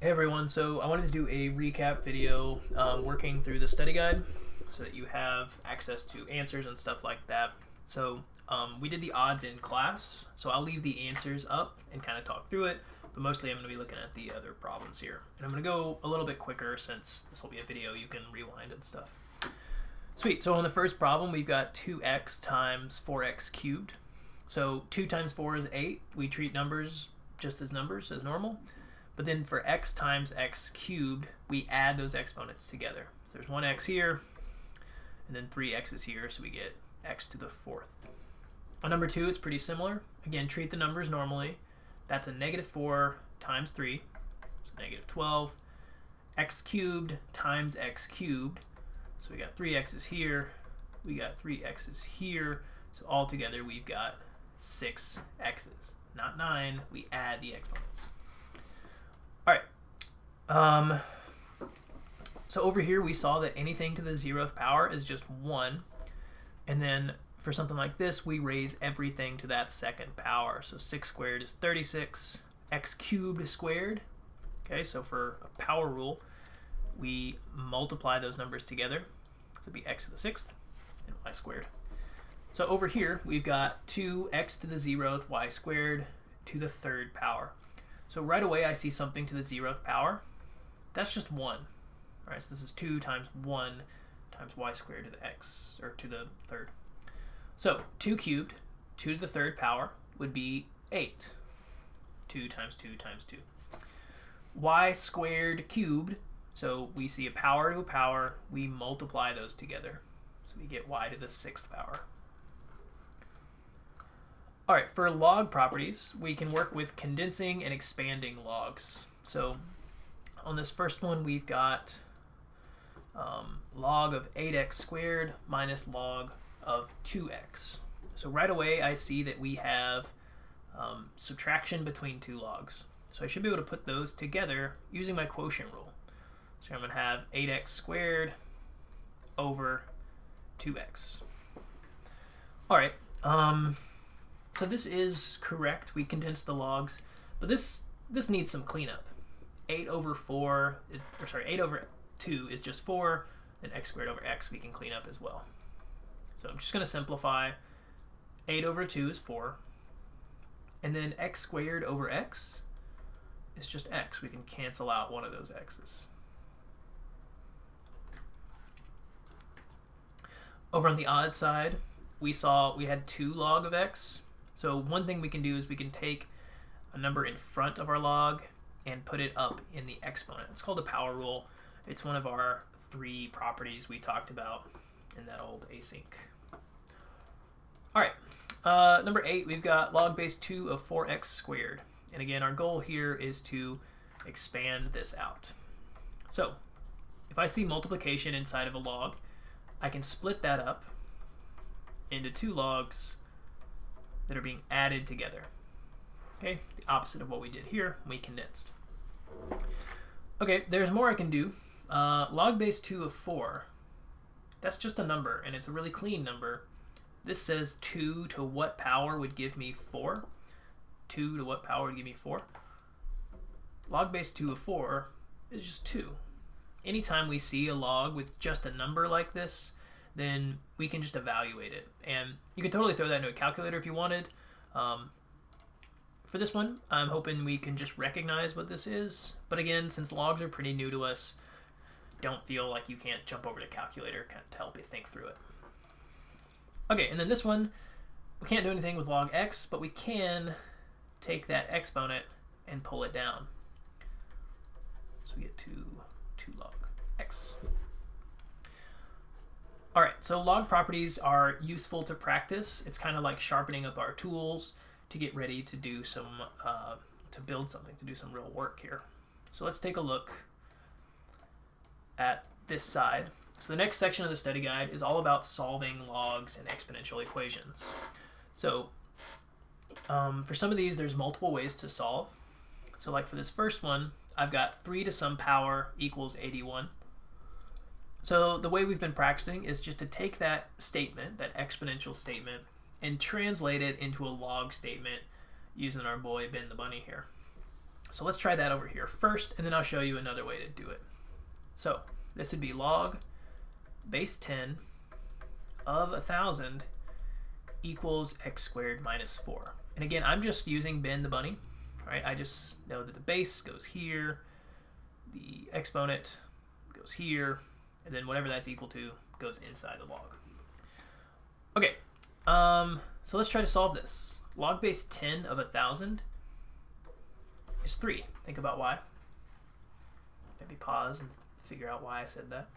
Hey everyone, so I wanted to do a recap video working through the study guide so that you have access to answers and stuff like that. So we did the odds in class, so I'll leave the answers up and kind of talk through it, but mostly I'm going to be looking at the other problems here. And I'm going to go a little bit quicker since this will be a video, you can rewind and stuff. Sweet, so on the first problem we've got 2x times 4x cubed. So 2 times 4 is 8, we treat numbers just as numbers as normal. But then for x times x cubed, we add those exponents together. So there's one x here, and then 3 x's here, so we get x to the 4th. On number 2, it's pretty similar. Again, treat the numbers normally. That's a negative 4 times 3, so negative 12. X cubed times x cubed, so we got 3 x's here, we got 3 x's here, so altogether we've got 6 x's. Not 9, we add the exponents. Alright, so over here we saw that anything to the 0th power is just 1, and then for something like this we raise everything to that second power. So 6 squared is 36, x cubed squared. Okay, so for a power rule we multiply those numbers together, so it'd be x to the 6th and y squared. So over here we've got 2x to the 0th y squared to the 3rd power. So right away I see something to the 0th power. That's just 1. Alright, so this is 2 times 1 times y squared to the x, or to the 3rd. So 2 cubed, 2 to the 3rd power would be 8. 2 times 2 times 2. Y squared cubed, so we see a power to a power, we multiply those together. So we get y to the 6th power. Alright, for log properties, we can work with condensing and expanding logs. So on this first one, we've got log of 8x squared minus log of 2x. So right away, I see that we have subtraction between two logs. So I should be able to put those together using my quotient rule. So I'm going to have 8x squared over 2x. Alright, so this is correct, we condensed the logs, but this needs some cleanup. 8 over 4 is, or sorry, 8 over 2 is just 4, and x squared over x we can clean up as well. So I'm just going to simplify. 8 over 2 is 4, and then x squared over x is just x. We can cancel out one of those x's. Over on the odd side, we saw we had 2 log of x. So one thing we can do is we can take a number in front of our log and put it up in the exponent. It's called a power rule. It's one of our 3 properties we talked about in that old async. Alright, number 8, we've got log base 2 of 4x squared. And again, our goal here is to expand this out. So if I see multiplication inside of a log, I can split that up into 2 logs that are being added together. Okay, the opposite of what we did here, we condensed. Okay, there's more I can do. Log base 2 of 4, that's just a number, and it's a really clean number. This says 2 to what power would give me 4? 2 to what power would give me 4? Log base 2 of 4 is just 2. Anytime we see a log with just a number like this, then we can just evaluate it. And you can totally throw that into a calculator if you wanted. For this one, I'm hoping we can just recognize what this is. But again, since logs are pretty new to us, don't feel like you can't jump over to calculator to help you think through it. Okay, and then this one, we can't do anything with log x, but we can take that exponent and pull it down. So we get 2 log x. Alright, so log properties are useful to practice. It's kind of like sharpening up our tools to get ready to do some, to build something, to do some real work here. So let's take a look at this side. So the next section of the study guide is all about solving logs and exponential equations. So for some of these, there's multiple ways to solve. So like for this first one, I've got 3 to some power equals 81. So the way we've been practicing is just to take that statement, that exponential statement, and translate it into a log statement using our boy Ben the Bunny here. So let's try that over here first, and then I'll show you another way to do it. So this would be log base 10 of 1,000 equals x squared minus 4. And again, I'm just using Ben the bunny, right? I just know that the base goes here, the exponent goes here, and then whatever that's equal to goes inside the log. Okay, so let's try to solve this. Log base 10 of 1,000 is 3. Think about why. Maybe pause and figure out why I said that.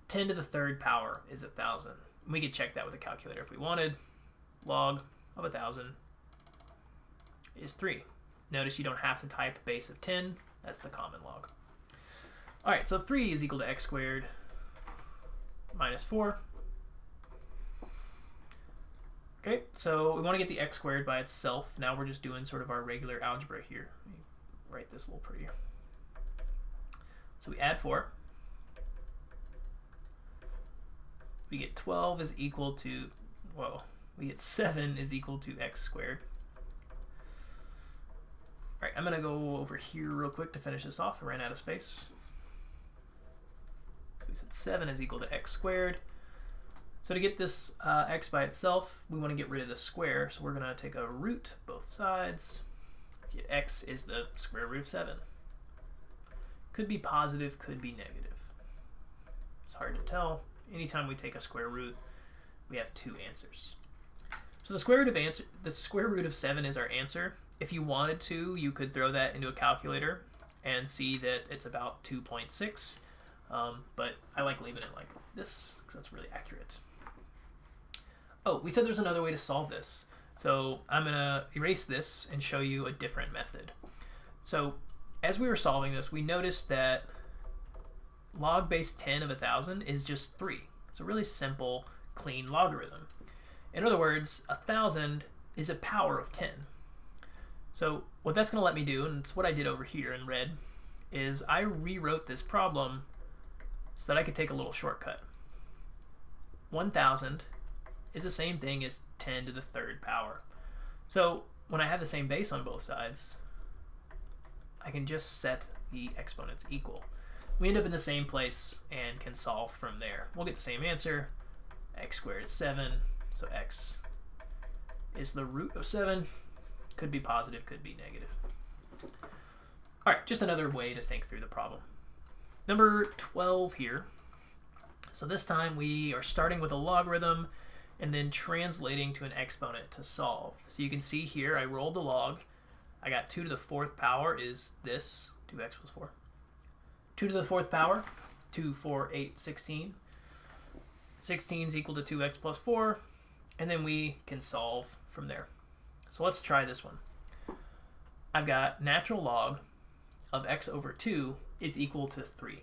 10 to the third power is 1,000. We could check that with a calculator if we wanted. Log of 1,000 is 3. Notice you don't have to type base of 10. That's the common log. All right, so 3 is equal to x squared minus 4. Okay, so we want to get the x squared by itself. Now we're just doing sort of our regular algebra here. Let me write this a little prettier. So we add 4. We get 12 is equal to, well, we get 7 is equal to x squared. All right, I'm going to go over here real quick to finish this off. I ran out of space. So we said 7 is equal to x squared. So to get this x by itself, we want to get rid of the square. So we're going to take a root both sides. Get x is the square root of 7. Could be positive, could be negative. It's hard to tell. Anytime we take a square root, we have 2 answers. So the square root of 7 is our answer. If you wanted to, you could throw that into a calculator and see that it's about 2.6. But I like leaving it like this because that's really accurate. Oh, we said there's another way to solve this. So I'm going to erase this and show you a different method. So as we were solving this, we noticed that log base 10 of 1,000 is just 3. It's a really simple, clean logarithm. In other words, 1,000 is a power of 10. So what that's going to let me do, and it's what I did over here in red, is I rewrote this problem so that I could take a little shortcut. 1,000 is the same thing as 10 to the third power. So when I have the same base on both sides, I can just set the exponents equal. We end up in the same place and can solve from there. We'll get the same answer. X squared is 7, so x is the root of 7. Could be positive, could be negative. All right, just another way to think through the problem. Number 12 here. So this time we are starting with a logarithm and then translating to an exponent to solve. So you can see here I rolled the log. I got 2 to the 4th power is this, 2x plus 4. 2 to the 4th power, 2, 4, 8, 16. 16 is equal to 2x plus 4, and then we can solve from there. So let's try this one. I've got natural log of x over 2 is equal to 3.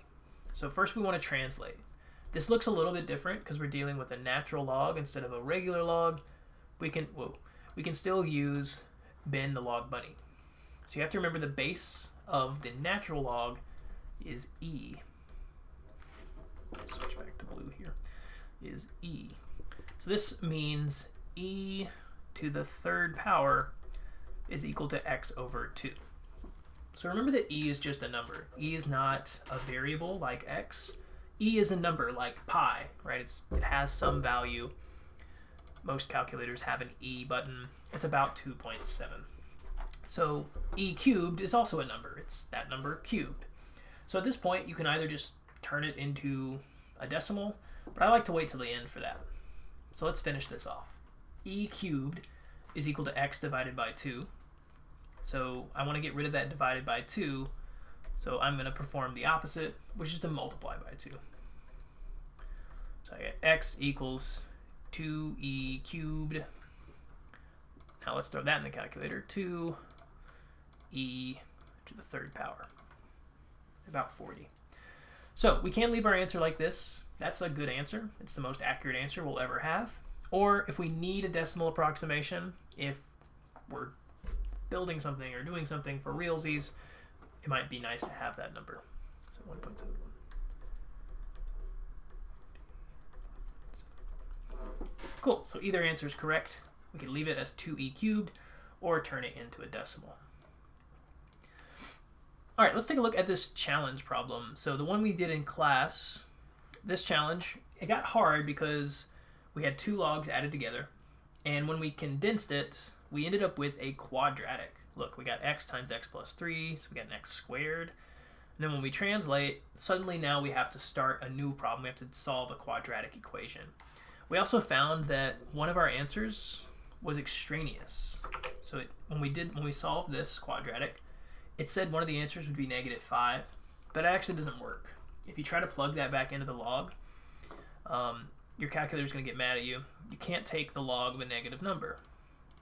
So first we want to translate. This looks a little bit different because we're dealing with a natural log instead of a regular log. We can still use Ben the log bunny. So you have to remember the base of the natural log is e. Switch back to blue here. Is e. So this means e to the third power is equal to x over 2. So remember that e is just a number. E is not a variable like x. E is a number like pi, right? It has some value. Most calculators have an e button. It's about 2.7. So e cubed is also a number. It's that number cubed. So at this point, you can either just turn it into a decimal, but I like to wait till the end for that. So let's finish this off. E cubed is equal to x divided by 2. So I want to get rid of that divided by 2. So I'm going to perform the opposite, which is to multiply by 2. So I get x equals 2e cubed. Now let's throw that in the calculator. 2e to the third power. About 40. So we can leave our answer like this. That's a good answer. It's the most accurate answer we'll ever have. Or if we need a decimal approximation, if we're building something or doing something for realsies, it might be nice to have that number. So 1.71. Cool, so either answer is correct. We can leave it as 2e cubed or turn it into a decimal. All right, let's take a look at this challenge problem. So the one we did in class, this challenge, it got hard because we had two logs added together, and when we condensed it, we ended up with a quadratic. Look, we got x times x plus 3, so we got an x squared. And then when we translate, suddenly now we have to start a new problem. We have to solve a quadratic equation. We also found that one of our answers was extraneous. So when we solved this quadratic, it said one of the answers would be -5, but it actually doesn't work. If you try to plug that back into the log, your calculator is going to get mad at you. You can't take the log of a negative number.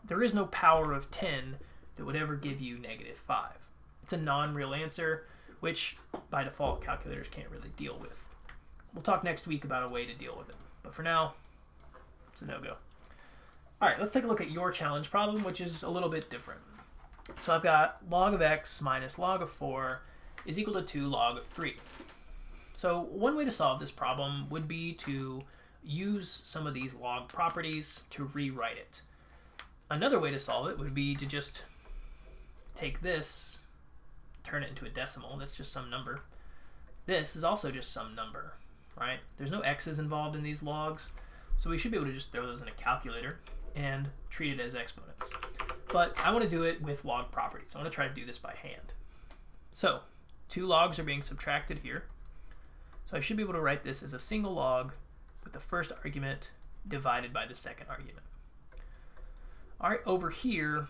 There is no power of 10 that would ever give you -5. It's a non-real answer, which by default calculators can't really deal with. We'll talk next week about a way to deal with it, but for now, it's a no-go. All right, let's take a look at your challenge problem, which is a little bit different. So I've got log of x minus log of 4 is equal to 2 log of 3. So one way to solve this problem would be to use some of these log properties to rewrite it. Another way to solve it would be to just take this, turn it into a decimal. That's just some number. This is also just some number, right? There's no x's involved in these logs, so we should be able to just throw those in a calculator and treat it as exponents. But I want to do it with log properties. I want to try to do this by hand. So 2 logs are being subtracted here. So I should be able to write this as a single log with the first argument divided by the second argument. All right, over here,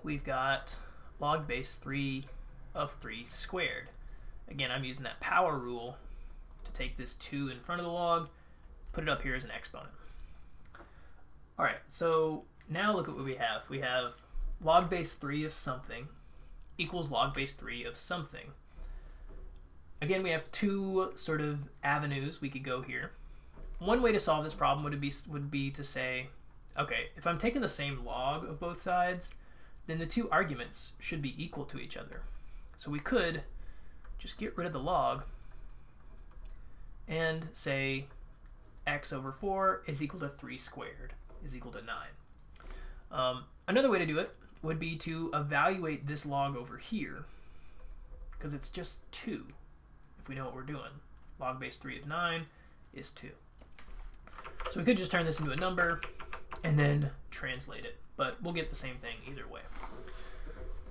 we've got log base 3 of 3 squared. Again, I'm using that power rule to take this 2 in front of the log, put it up here as an exponent. All right, so now look at what we have. We have log base 3 of something equals log base 3 of something. Again, we have 2 sort of avenues we could go here. One way to solve this problem would be to say, okay, if I'm taking the same log of both sides, then the 2 arguments should be equal to each other. So we could just get rid of the log and say x over 4 is equal to 3 squared is equal to 9. Another way to do it would be to evaluate this log over here, because it's just 2. If we know what we're doing, log base 3 of 9 is 2. So we could just turn this into a number and then translate it, but we'll get the same thing either way.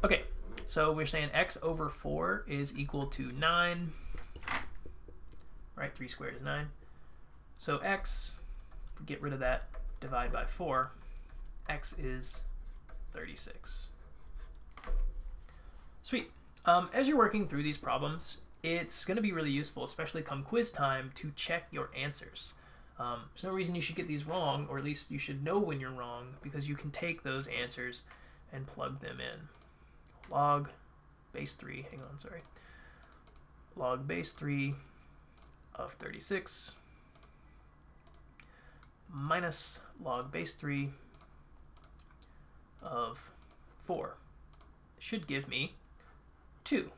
Okay, so we're saying x over 4 is equal to 9, right? 3 squared is 9. So x, if we get rid of that, divide by 4, x is 36. Sweet. As you're working through these problems, it's going to be really useful, especially come quiz time, to check your answers. There's no reason you should get these wrong, or at least you should know when you're wrong, because you can take those answers and plug them in. Log base 3, log base 3 of 36 minus log base 3 of 4 should give me 2.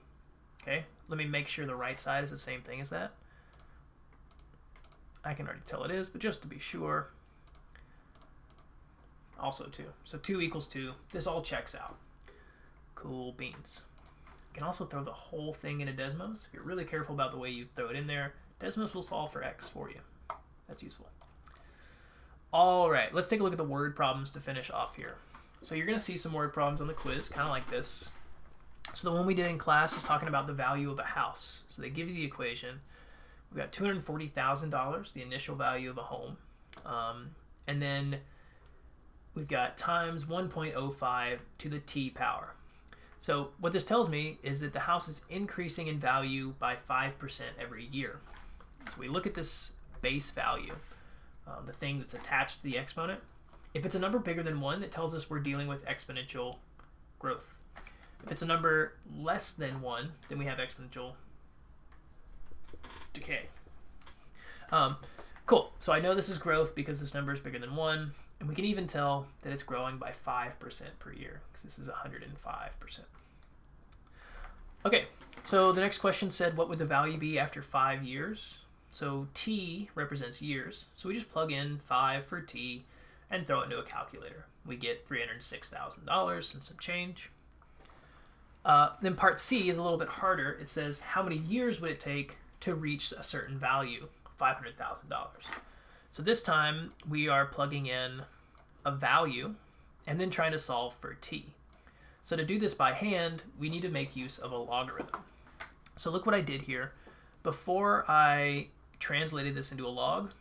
Okay, let me make sure the right side is the same thing as that. I can already tell it is, but just to be sure, also 2. So 2 equals 2. This all checks out. Cool beans. You can also throw the whole thing into Desmos. If you're really careful about the way you throw it in there, Desmos will solve for x for you. That's useful. All right, let's take a look at the word problems to finish off here. So you're going to see some word problems on the quiz, kind of like this. So the one we did in class is talking about the value of a house. So they give you the equation. We've got $240,000, the initial value of a home. And then we've got times 1.05 to the t power. So what this tells me is that the house is increasing in value by 5% every year. So we look at this base value, the thing that's attached to the exponent. If it's a number bigger than 1, that tells us we're dealing with exponential growth. If it's a number less than 1, then we have exponential decay. Cool. So I know this is growth because this number is bigger than 1, and we can even tell that it's growing by 5% per year because this is 105%. Okay, so the next question said, what would the value be after 5 years? So t represents years, so we just plug in 5 for t and throw it into a calculator. We get $306,000 and some change. Then part C is a little bit harder. It says, how many years would it take to reach a certain value, $500,000? So this time we are plugging in a value and then trying to solve for t. So to do this by hand, we need to make use of a logarithm. So look what I did here. Before I translated this into a log,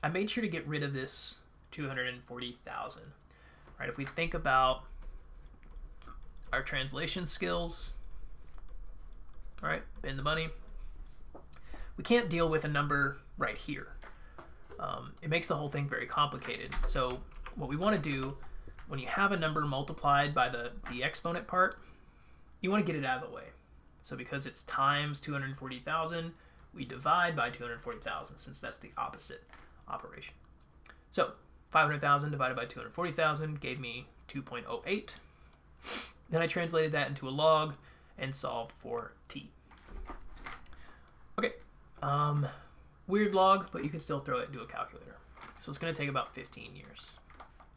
I made sure to get rid of this 240,000. Right? If we think about our translation skills, right? Bend the money. We can't deal with a number right here. It makes the whole thing very complicated. So what we want to do when you have a number multiplied by the exponent part, you want to get it out of the way. So because it's times 240,000, we divide by 240,000 since that's the opposite operation. So 500,000 divided by 240,000 gave me 2.08. Then I translated that into a log and solved for t. Okay, weird log, but you can still throw it into a calculator. So it's going to take about 15 years.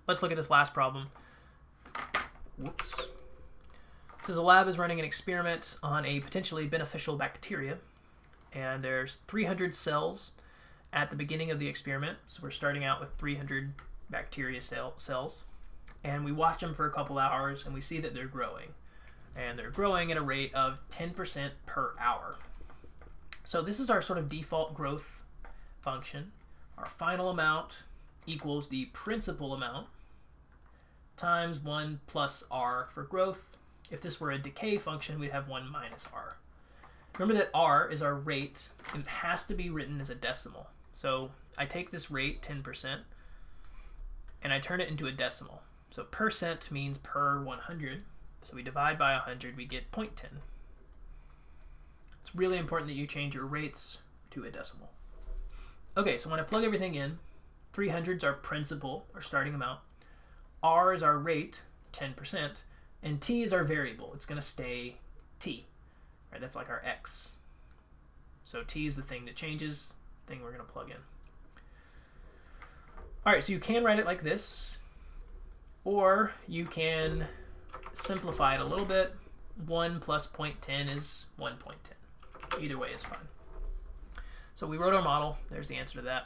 Let's look at this last problem. Whoops. It says a lab is running an experiment on a potentially beneficial bacteria, and there's 300 cells at the beginning of the experiment. So we're starting out with 300 bacteria cells, and we watch them for a couple hours, and we see that they're growing. And they're growing at a rate of 10% per hour. So this is our sort of default growth function. Our final amount equals the principal amount times 1 plus r for growth. If this were a decay function, we'd have 1 minus r. Remember that r is our rate, and it has to be written as a decimal. So I take this rate, 10%, and I turn it into a decimal. So percent means per 100. So we divide by 100, we get 0.10. It's really important that you change your rates to a decimal. Okay, so when I plug everything in, 300 is our principal, or starting amount. R is our rate, 10%, and t is our variable. It's going to stay t. Right, that's like our x. So t is the thing that changes, the thing we're going to plug in. All right, so you can write it like this, or you can simplify it a little bit. 1 plus 0.10 is 1.10. Either way is fine. So we wrote our model. There's the answer to that.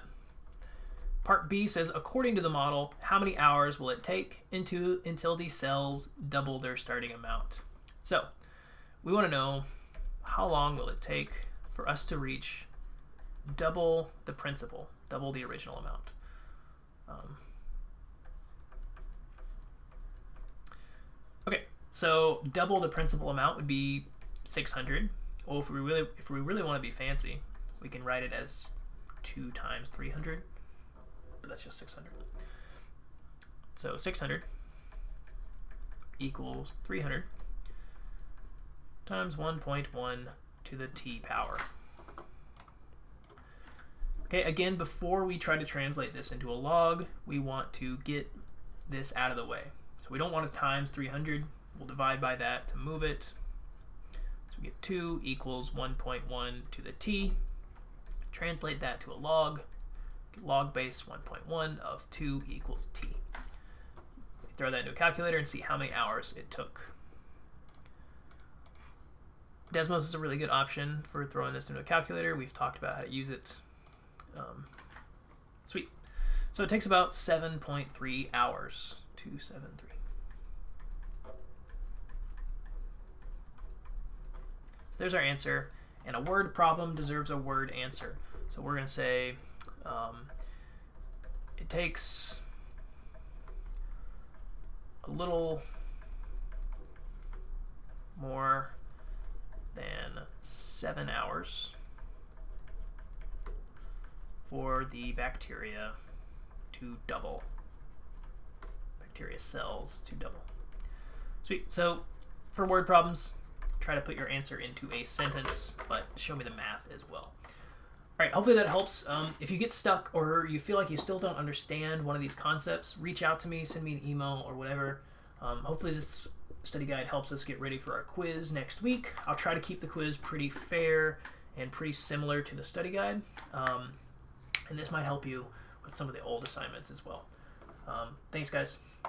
Part B says, according to the model, how many hours will it take until these cells double their starting amount? So we want to know, how long will it take for us to reach double the principal, double the original amount? Okay, so double the principal amount would be 600. Well, if we really want to be fancy, we can write it as 2 times 300, but that's just 600. So 600 equals 300 times 1.1 to the t power. Okay, again, before we try to translate this into a log, we want to get this out of the way. So we don't want to times 300. We'll divide by that to move it. So we get 2 equals 1.1 to the t. Translate that to a log. Log base 1.1 of 2 equals t. Throw that into a calculator and see how many hours it took. Desmos is a really good option for throwing this into a calculator. We've talked about how to use it. Sweet. So it takes about 7.3 hours. 273. So there's our answer. And a word problem deserves a word answer. So we're going to say it takes a little more than 7 hours for the bacteria to double. Bacteria cells to double. Sweet. So for word problems, try to put your answer into a sentence, but show me the math as well. All right, hopefully that helps. If you get stuck or you feel like you still don't understand one of these concepts, reach out to me, send me an email or whatever. Hopefully this study guide helps us get ready for our quiz next week. I'll try to keep the quiz pretty fair and pretty similar to the study guide. And this might help you with some of the old assignments as well. Thanks, guys.